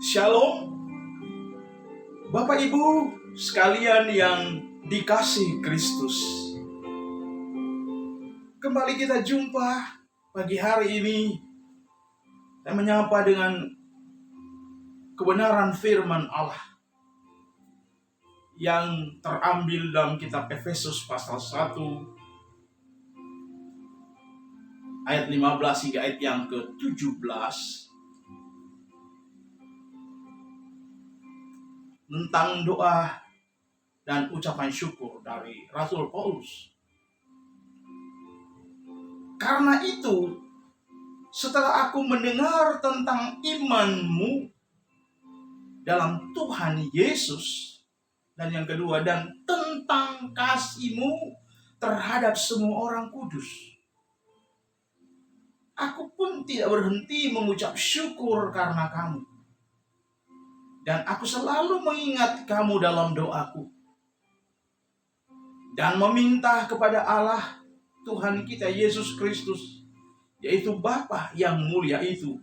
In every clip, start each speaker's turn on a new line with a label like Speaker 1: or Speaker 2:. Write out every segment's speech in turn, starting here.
Speaker 1: Shalom, Bapak Ibu sekalian yang dikasihi Kristus. Kembali kita jumpa pagi hari ini. Saya menyapa dengan kebenaran firman Allah yang terambil dalam kitab Efesus pasal 1 ayat 15 hingga ayat yang ke-17 tentang doa dan ucapan syukur dari Rasul Paulus. Karena itu, setelah aku mendengar tentang imanmu dalam Tuhan Yesus, dan yang kedua, dan tentang kasihmu terhadap semua orang kudus, aku pun tidak berhenti mengucap syukur karena kamu. Dan aku selalu mengingat kamu dalam doaku dan meminta kepada Allah Tuhan kita Yesus Kristus, yaitu Bapa yang mulia itu,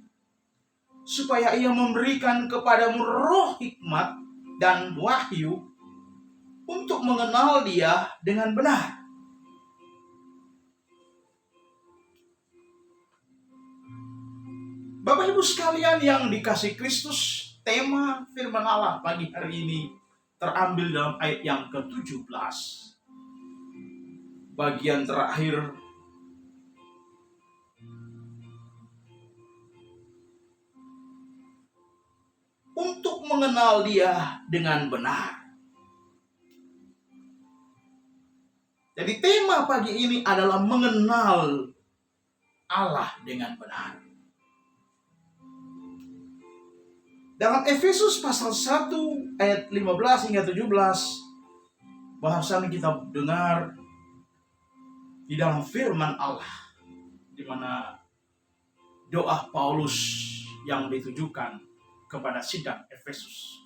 Speaker 1: supaya Ia memberikan kepadamu roh hikmat dan wahyu untuk mengenal Dia dengan benar. Bapak Ibu sekalian yang dikasihi Kristus, tema firman Allah pagi hari ini terambil dalam ayat yang ke-17. Bagian terakhir untuk mengenal Dia dengan benar. Jadi tema pagi ini adalah mengenal Allah dengan benar. Dalam Efesus pasal 1 ayat 15 hingga 17, bahasan kita dengar di dalam firman Allah, di mana doa Paulus yang ditujukan kepada sidang Efesus.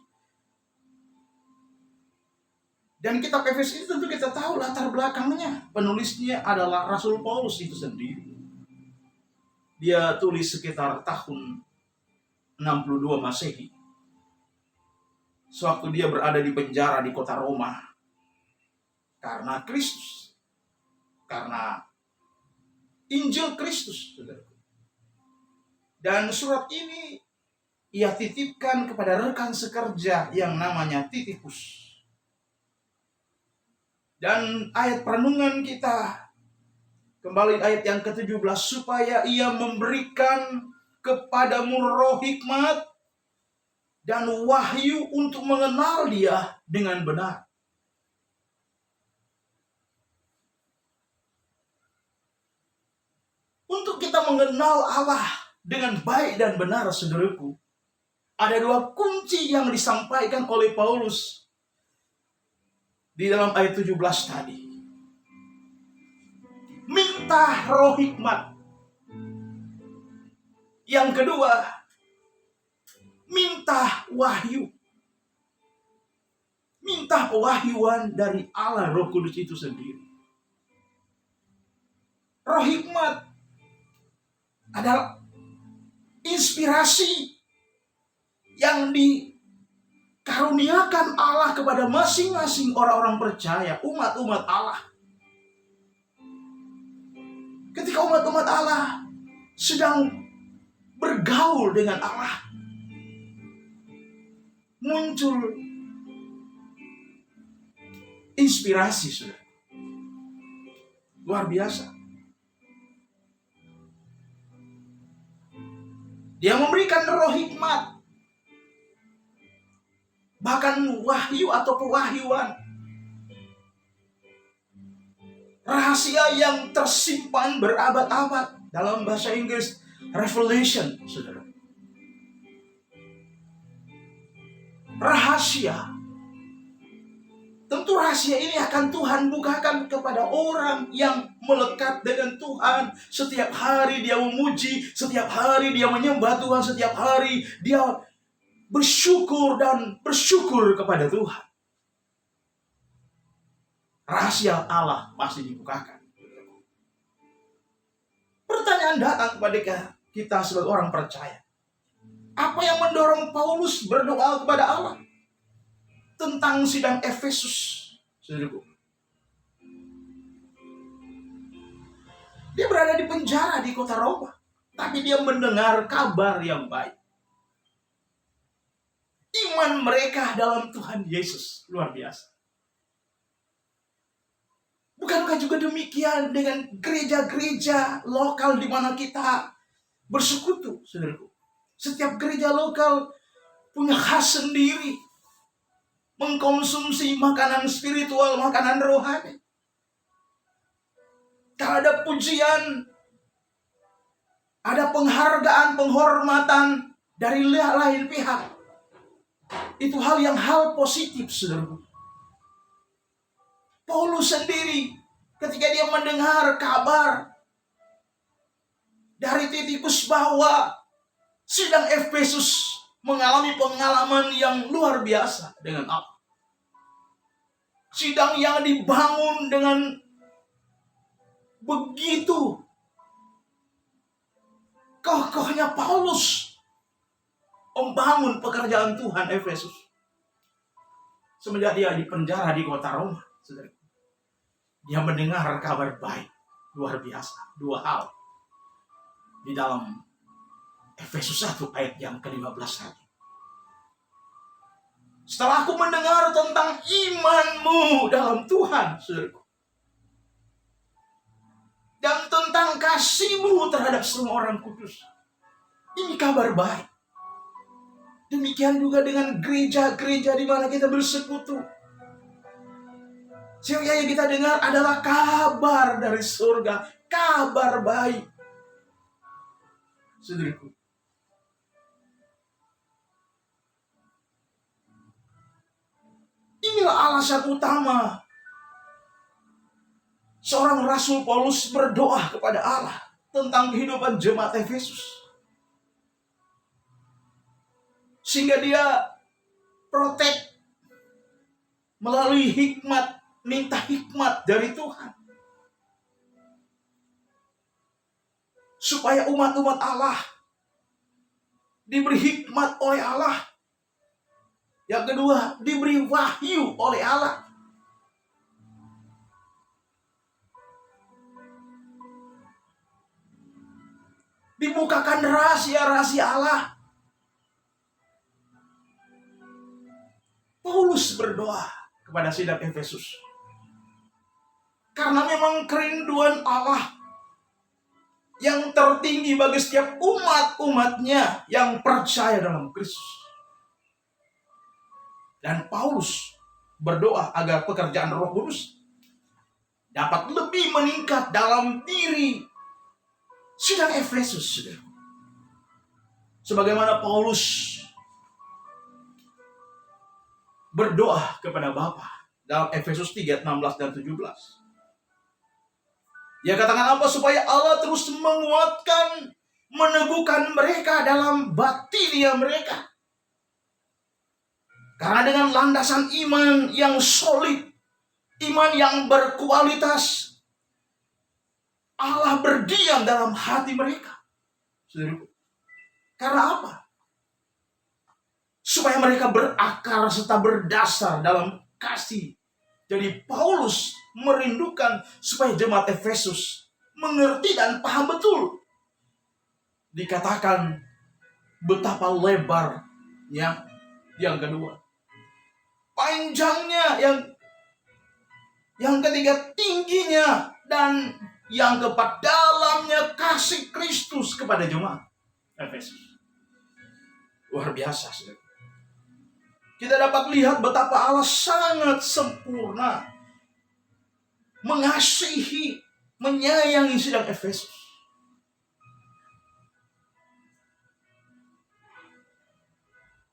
Speaker 1: Dan kitab Efesus itu tentu kita tahu latar belakangnya. Penulisnya adalah Rasul Paulus itu sendiri. Dia tulis sekitar tahun 62 Masehi. Sewaktu dia berada di penjara di kota Roma karena Kristus, karena Injil Kristus. Dan surat ini ia titipkan kepada rekan sekerja yang namanya Titikus. Dan ayat perenungan kita kembali ayat yang ke-17, supaya ia memberikan kepadamu roh hikmat dan wahyu untuk mengenal Dia dengan benar. Untuk kita mengenal Allah dengan baik dan benar, saudaraku, ada dua kunci yang disampaikan oleh Paulus di dalam ayat 17 tadi. Minta roh hikmat. Yang kedua, minta wahyu. Minta pewahyuan dari Allah Roh Kudus itu sendiri. Roh hikmat adalah inspirasi yang dikaruniakan Allah kepada masing-masing orang-orang percaya, umat-umat Allah. Ketika umat-umat Allah sedang bergaul dengan Allah, muncul inspirasi, sudah luar biasa. Dia memberikan roh hikmat, bahkan wahyu atau pewahyuan, rahasia yang tersimpan berabad-abad. Dalam bahasa Inggris, revelation, saudara. Rahasia. Tentu rahasia ini akan Tuhan bukakan kepada orang yang melekat dengan Tuhan. Setiap hari dia memuji, setiap hari dia menyembah Tuhan, setiap hari dia bersyukur dan bersyukur kepada Tuhan. Rahasia Allah pasti dibukakan. Pertanyaan datang kepada kita sebagai orang percaya. Apa yang mendorong Paulus berdoa kepada Allah tentang sidang Efesus? Saudaraku, dia berada di penjara di kota Roma, tapi dia mendengar kabar yang baik. Iman mereka dalam Tuhan Yesus luar biasa. Bukankah juga demikian dengan gereja-gereja lokal di mana kita bersekutu, saudaraku? Setiap gereja lokal punya khas sendiri, mengkonsumsi makanan spiritual, makanan rohani. Kalau ada pujian, ada penghargaan, penghormatan dari lain pihak, itu hal positif, saudaraku. Paulus sendiri ketika dia mendengar kabar dari Titikus bahwa sidang Efesus mengalami pengalaman yang luar biasa dengan Allah. Sidang yang dibangun dengan begitu kokohnya Paulus membangun pekerjaan Tuhan Efesus. Semenjak dia di penjara di kota Roma, dia mendengar kabar baik luar biasa. Dua hal di dalam Efesus 1 ayat yang ke-15 tadi. Setelah aku mendengar tentang imanmu dalam Tuhan, saudaraku, dan tentang kasihmu terhadap semua orang kudus, ini kabar baik. Demikian juga dengan gereja-gereja di mana kita bersekutu. Yang kita dengar adalah kabar dari surga, kabar baik. Saudaraku, inilah alasan utama seorang Rasul Paulus berdoa kepada Allah tentang kehidupan jemaat Efesus. Sehingga dia protek melalui hikmat, minta hikmat dari Tuhan. Supaya umat-umat Allah diberi hikmat oleh Allah. Yang kedua, diberi wahyu oleh Allah. Dibukakan rahasia-rahasia Allah. Paulus berdoa kepada sidang Efesus. Karena memang kerinduan Allah yang tertinggi bagi setiap umat-umatnya yang percaya dalam Kristus. Dan Paulus berdoa agar pekerjaan Roh Kudus dapat lebih meningkat dalam diri sidang Efesus. Sebagaimana Paulus berdoa kepada Bapa dalam Efesus 3, 16 dan 17. Dia katakan apa? Supaya Allah terus menguatkan, meneguhkan mereka dalam batinia mereka. Karena dengan landasan iman yang solid, iman yang berkualitas, Allah berdiam dalam hati mereka. Karena apa? Supaya mereka berakar serta berdasar dalam kasih. Jadi Paulus merindukan supaya jemaat Efesus mengerti dan paham betul. Dikatakan betapa lebarnya yang kedua, panjangnya yang ketiga tingginya, dan yang keempat dalamnya kasih Kristus kepada jemaat Efesus. Luar biasa, saudara. Kita dapat lihat betapa Allah sangat sempurna mengasihi, menyayangi sidang Efesus.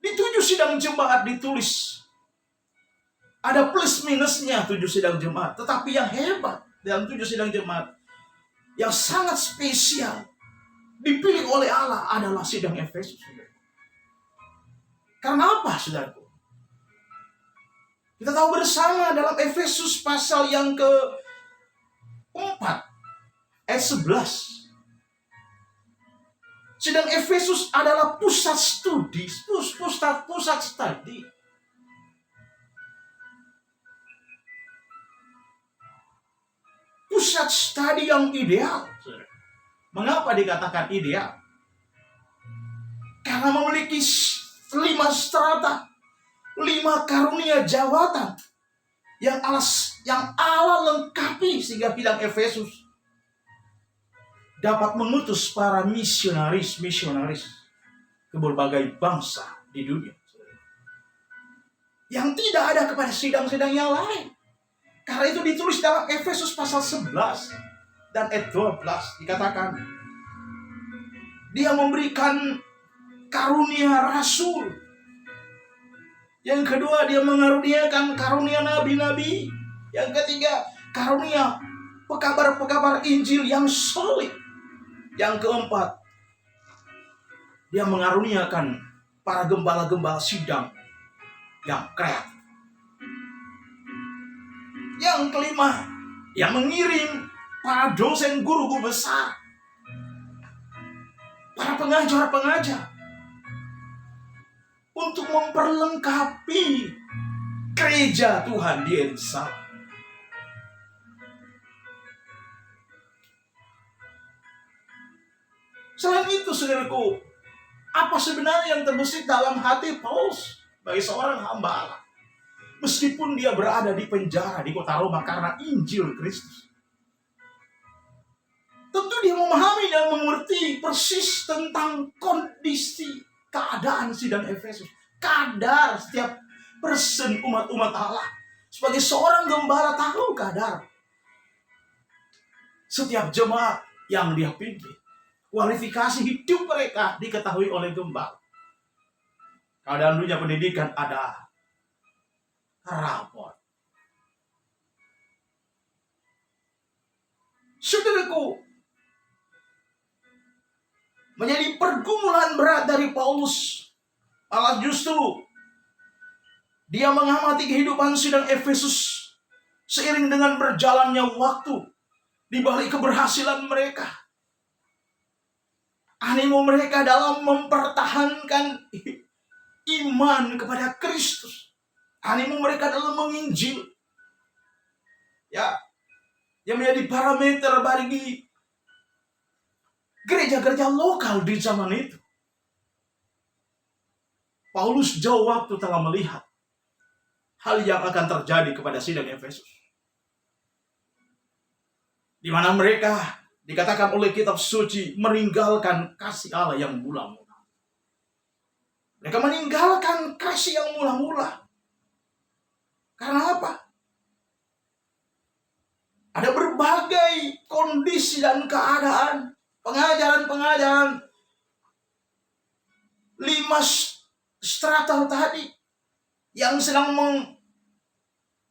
Speaker 1: Di 7 sidang jemaat ditulis ada plus minusnya 7 sidang jemaat. Tetapi yang hebat dalam 7 sidang jemaat yang sangat spesial dipilih oleh Allah adalah sidang Efesus. Karena apa, saudaraku? Kita tahu bersama dalam Efesus pasal yang ke-4 ayat 11. Sidang Efesus adalah pusat studi, pusat studi. Pusat studi yang ideal. Mengapa dikatakan ideal? Karena memiliki 5 strata, 5 karunia jabatan yang Allah lengkapi, sehingga bidang Efesus dapat mengutus para misionaris ke berbagai bangsa di dunia yang tidak ada kepada sidang-sidang yang lain. Karena itu ditulis dalam Efesus pasal 11 dan ayat 12, dikatakan dia memberikan karunia rasul. Yang kedua, dia mengaruniakan karunia nabi-nabi. Yang ketiga, karunia pekabar-pekabar Injil yang solid. Yang keempat, dia mengaruniakan para gembala-gembala sidang yang kreatif. Yang kelima, yang mengirim para dosen guru-guru besar, para pengajar-pengajar, untuk memperlengkapi gereja Tuhan di Yerusalem. Selain itu, saudaraku, apa sebenarnya yang terbesit dalam hati Paulus bagi seorang hamba Allah? Meskipun dia berada di penjara di kota Roma karena Injil Kristus, tentu dia memahami dan mengerti persis tentang kondisi keadaan sidang Efesus. Kadar setiap person umat Allah. Sebagai seorang gembala tahu kadar setiap jemaat yang dia pimpin. Kualifikasi hidup mereka diketahui oleh gembala. Keadaan dunia pendidikan ada rapor. Saudaraku, menjadi pergumulan berat dari Paulus, malah justru dia mengamati kehidupan sidang Efesus seiring dengan berjalannya waktu. Di balik keberhasilan mereka, animo mereka dalam mempertahankan iman kepada Kristus, animo mereka dalam menginjil, ya, yang menjadi parameter bagi gereja-gereja lokal di zaman itu. Paulus jauh waktu telah melihat hal yang akan terjadi kepada sidang Efesus, di mana mereka dikatakan oleh kitab suci meninggalkan kasih Allah yang mula-mula. Mereka meninggalkan kasih yang mula-mula. Karena apa? Ada berbagai kondisi dan keadaan, pengajaran-pengajaran 5 strata tadi yang sedang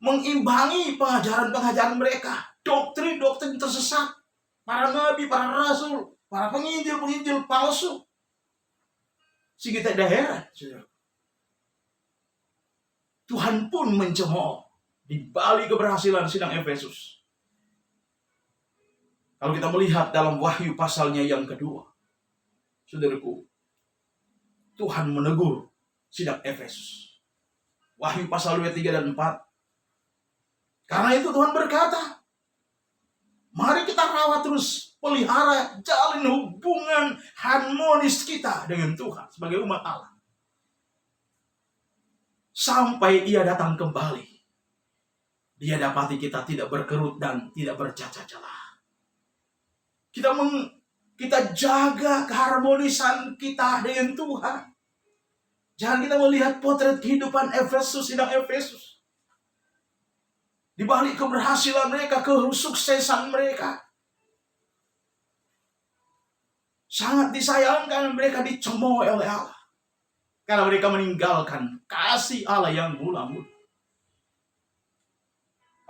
Speaker 1: mengimbangi pengajaran-pengajaran mereka, doktrin-doktrin tersesat, para nabi, para rasul, para penginjil palsu. Sehingga tidak heran, Tuhan pun mencemooh di balik keberhasilan sidang Efesus. Kalau kita melihat dalam Wahyu pasalnya yang kedua, saudaraku, Tuhan menegur sidang Efesus. Wahyu pasal 23 dan 4. Karena itu Tuhan berkata, mari kita rawat terus, pelihara, jalin hubungan harmonis kita dengan Tuhan sebagai umat Allah, sampai Ia datang kembali. Dia dapati kita tidak berkerut dan tidak bercacat celah. Kita jaga keharmonisan kita dengan Tuhan. Jangan kita melihat potret kehidupan Efesus, sidang Efesus. Di balik keberhasilan mereka, kesuksesan mereka, sangat disayangkan mereka dicemooh oleh Allah. Karena mereka meninggalkan kasih Allah yang mula-mula.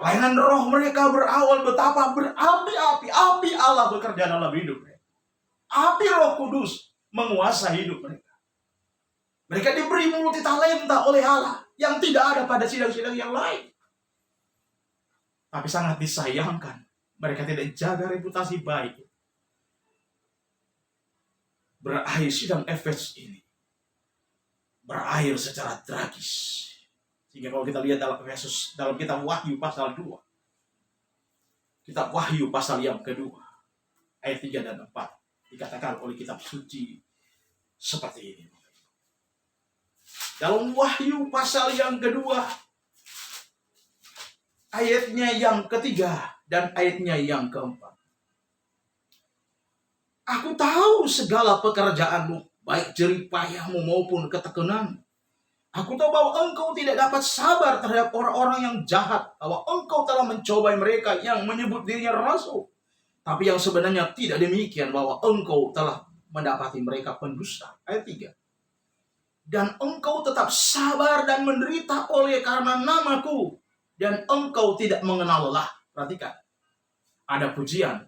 Speaker 1: Pelayanan roh mereka berawal betapa berapi-api. Api Allah bekerja dalam hidup mereka. Api Roh Kudus menguasai hidup mereka. Mereka diberi multi talenta oleh Allah yang tidak ada pada sidang-sidang yang lain. Tapi sangat disayangkan, mereka tidak jaga reputasi baik. berakhir, sidang Efesus ini berakhir secara tragis. Sehingga kalau kita lihat dalam Efesus, dalam kitab Wahyu pasal 2, kitab Wahyu pasal yang kedua, ayat 3 dan 4, dikatakan oleh kitab suci seperti ini. Dalam Wahyu pasal yang kedua, ayatnya yang ketiga dan ayatnya yang keempat. Aku tahu segala pekerjaanmu, baik jerih payahmu maupun ketekunanmu. Aku tahu bahwa engkau tidak dapat sabar terhadap orang-orang yang jahat, bahwa engkau telah mencobai mereka yang menyebut dirinya rasul. Tapi yang sebenarnya tidak demikian, bahwa engkau telah mendapati mereka pendusta. Ayat 3. Dan engkau tetap sabar dan menderita oleh karena namaku, dan engkau tidak mengenal lelah. Perhatikan, ada pujian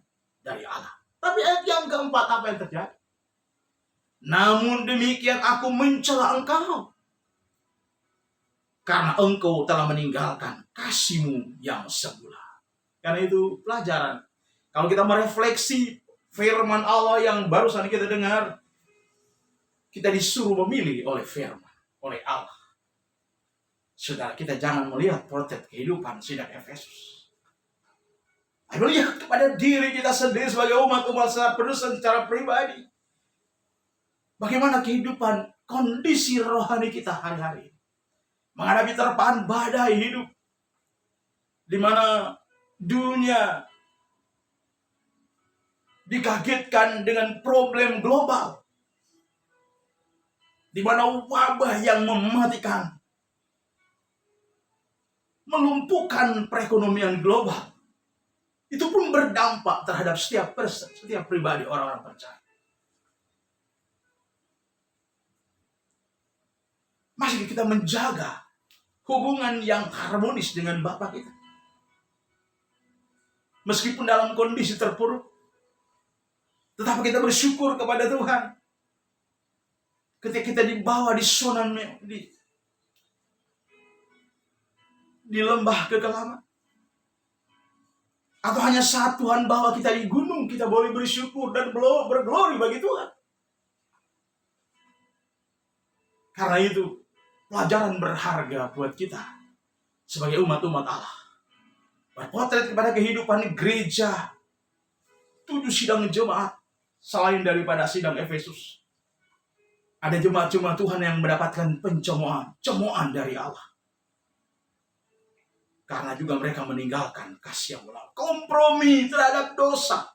Speaker 1: dari Allah. Tapi ayat yang keempat, apa yang terjadi? Namun demikian aku mencela engkau, karena engkau telah meninggalkan kasihmu yang semula. Karena itu pelajaran. Kalau kita merefleksi firman Allah yang barusan kita dengar, kita disuruh memilih oleh firman, oleh Allah. Saudara, kita jangan melihat potret kehidupan sidang Efesus. Ayo lihat kepada diri kita sendiri sebagai umat-umat pendusta secara pribadi. Bagaimana kehidupan, kondisi rohani kita hari-hari. Menghadapi terpaan badai hidup, di mana dunia dikagetkan dengan problem global, di mana wabah yang mematikan, melumpuhkan perekonomian global. Itu pun berdampak terhadap setiap person, setiap pribadi orang-orang percaya. Masih kita menjaga hubungan yang harmonis dengan Bapa kita. Meskipun dalam kondisi terpuruk, tetapi kita bersyukur kepada Tuhan. Ketika kita dibawa di zona di lembah kekelaman, atau hanya saat Tuhan bawa kita di gunung, kita boleh bersyukur dan berglori bagi Tuhan. Karena itu pelajaran berharga buat kita sebagai umat-umat Allah. Berpotret kepada kehidupan gereja, 7 sidang jemaat, selain daripada sidang Efesus. Ada jemaat-jemaat Tuhan yang mendapatkan cemoohan dari Allah. Karena juga mereka meninggalkan kasih yang mulia, kompromi terhadap dosa.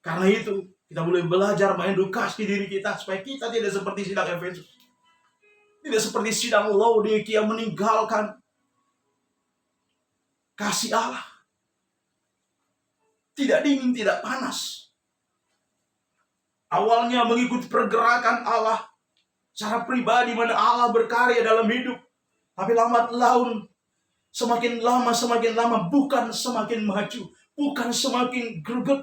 Speaker 1: Karena itu kita boleh belajar mengedukasi diri kita supaya kita tidak seperti sidang Efesus, tidak seperti sidang Laodikia meninggalkan kasih Allah. Tidak dingin, tidak panas. Awalnya mengikuti pergerakan Allah secara pribadi, mana Allah berkarya dalam hidup. Tapi lambat laun, semakin lama bukan semakin maju, bukan semakin greget,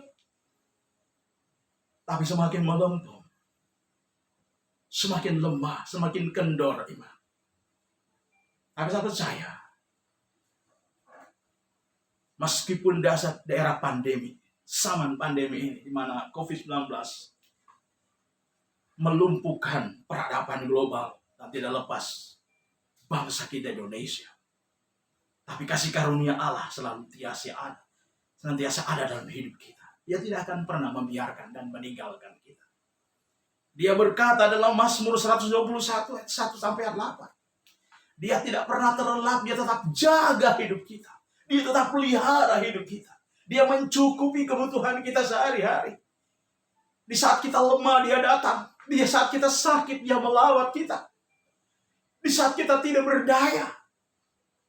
Speaker 1: tapi semakin melempem, semakin lemah, semakin kendor iman. Tapi saya percaya, meskipun dasar daerah pandemi, zaman pandemi ini, di mana COVID-19 melumpuhkan peradaban global dan tidak lepas bangsa kita Indonesia, tapi kasih karunia Allah senantiasa ada dalam hidup kita. Dia tidak akan pernah membiarkan dan meninggalkan kita. Dia berkata dalam Mazmur 121 ayat 1 sampai ayat 8. Dia tidak pernah terlelap, dia tetap jaga hidup kita. Dia tetap pelihara hidup kita. Dia mencukupi kebutuhan kita sehari-hari. Di saat kita lemah, dia datang. Di saat kita sakit, dia melawat kita. Di saat kita tidak berdaya,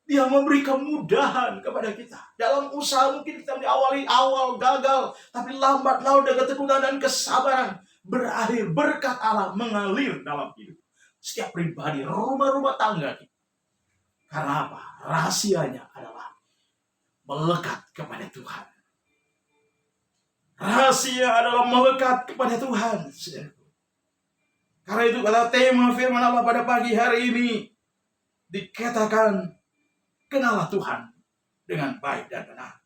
Speaker 1: dia memberi kemudahan kepada kita. Dalam usaha mungkin kita awal gagal, tapi lambat laun dengan ketekunan dan kesabaran berakhir berkat Allah mengalir dalam hidup setiap pribadi, rumah-rumah tangga kita. Karena apa? Rahasianya adalah melekat kepada Tuhan. Rahasia adalah melekat kepada Tuhan. Karena itu kata tema firman Allah pada pagi hari ini dikatakan, kenallah Tuhan dengan baik dan benar.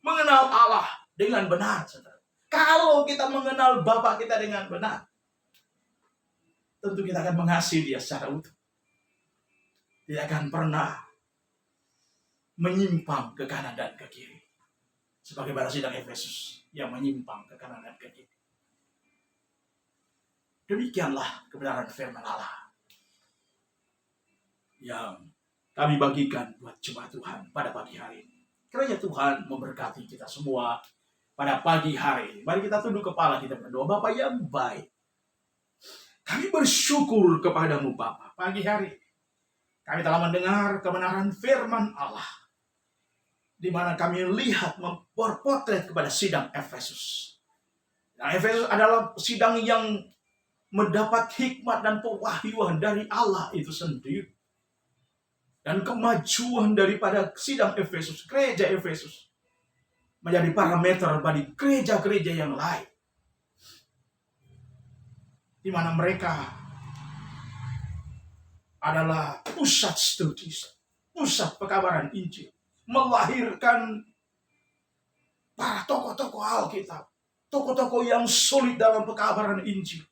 Speaker 1: Mengenal Allah dengan benar, saudara. Kalau kita mengenal Bapa kita dengan benar, tentu kita akan mengasihi Dia secara utuh. Tidak akan pernah menyimpang ke kanan dan ke kiri. Sebagaimana sidang Efesus yang menyimpang ke kanan dan ke kiri. Demikianlah kebenaran firman Allah yang kami bagikan buat jemaat Tuhan pada pagi hari ini. Kiranya Tuhan memberkati kita semua pada pagi hari ini. Mari kita tunduk kepala, kita berdoa. Bapa yang baik, kami bersyukur kepadamu Bapa pagi hari ini. Kami telah mendengar kebenaran firman Allah, di mana kami lihat berpotret kepada sidang Efesus. Nah, Efesus adalah sidang yang mendapat hikmat dan pewahyuan dari Allah itu sendiri. Dan kemajuan daripada sidang Efesus, gereja Efesus, menjadi parameter bagi gereja-gereja yang lain, di mana mereka adalah pusat studi, pusat pekabaran Injil, melahirkan para tokoh-tokoh Alkitab, tokoh-tokoh yang solid dalam pekabaran Injil.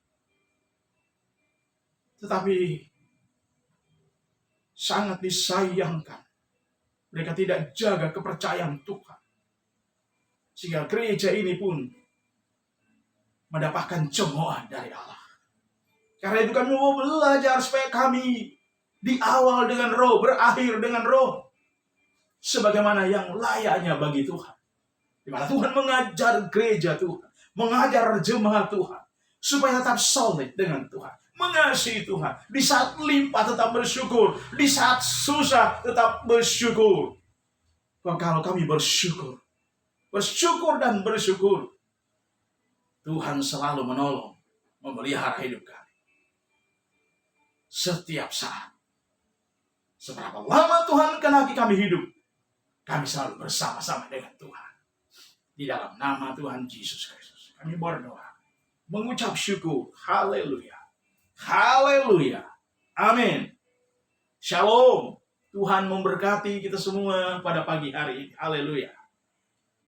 Speaker 1: Tetapi sangat disayangkan, mereka tidak jaga kepercayaan Tuhan, sehingga gereja ini pun mendapatkan cemoohan dari Allah. Karena itu kami mau belajar supaya kami di awal dengan roh, berakhir dengan roh, sebagaimana yang layaknya bagi Tuhan. Di mana Tuhan mengajar gereja Tuhan, mengajar jemaat Tuhan, supaya tetap solid dengan Tuhan, mengasihi Tuhan. Di saat limpah tetap bersyukur, di saat susah tetap bersyukur. Kalau kami bersyukur dan bersyukur, Tuhan selalu menolong, memelihara hidup kami. Setiap saat, seberapa lama Tuhan kehendaki kami hidup, kami selalu bersama-sama dengan Tuhan. Di dalam nama Tuhan Yesus Kristus, kami berdoa, mengucap syukur. Haleluya. Haleluya. Amin. Shalom. Tuhan memberkati kita semua pada pagi hari ini. Haleluya.